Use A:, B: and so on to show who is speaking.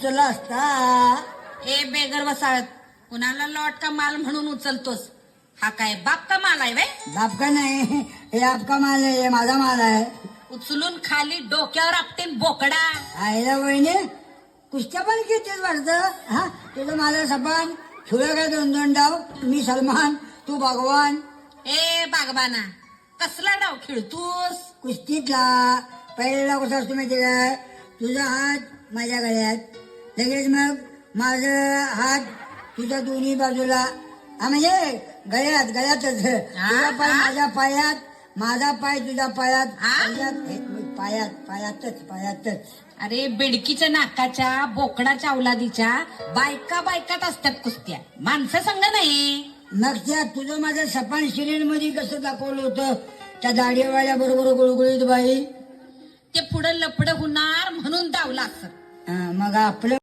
A: चला असता.
B: ए बेगर वसाळत कुणाला लॉट का माल म्हणून उचलतोस? हा काय बाप का माल आहे वे?
A: बाप का नाही, हे आपका माल आहे, हे माझा माल आहे.
B: उचलून खाली डोक्यावर आपटीन बोकडा.
A: आईला वहिने कुस्त्या पण घेतेच वाटतं. हा तुझं माझं सपान ठुलं काय 2-2 डाव. मी सलमान, तू भगवान.
B: ए बागबाना कसला डाव खेळतोस?
A: कुस्तीतला पहिला कसा असतो माहिती काय? तुझा हात माझ्या गळ्यात, लगेच मग माझं हात तुझ्या दोन्ही बाजूला. हा म्हणजे गळ्यातच. तुझा पाय माझ्या पायात, माझा पाय तुझ्या पायात, पायातच.
B: अरे बेडकीच्या नाकाच्या बोकडाच्या अवलादीच्या बायकात असतात कुस्त्या, माणसं संग नाही.
A: मग त्या तुझं माझं सपान सिरियल मध्ये कसं दाखवलं होतं? त्या दाढीवाल्या बरोबर गुळगुळीत बाई.
B: ते पुढं लपड होणार म्हणून दावला असत.
A: मग आपलं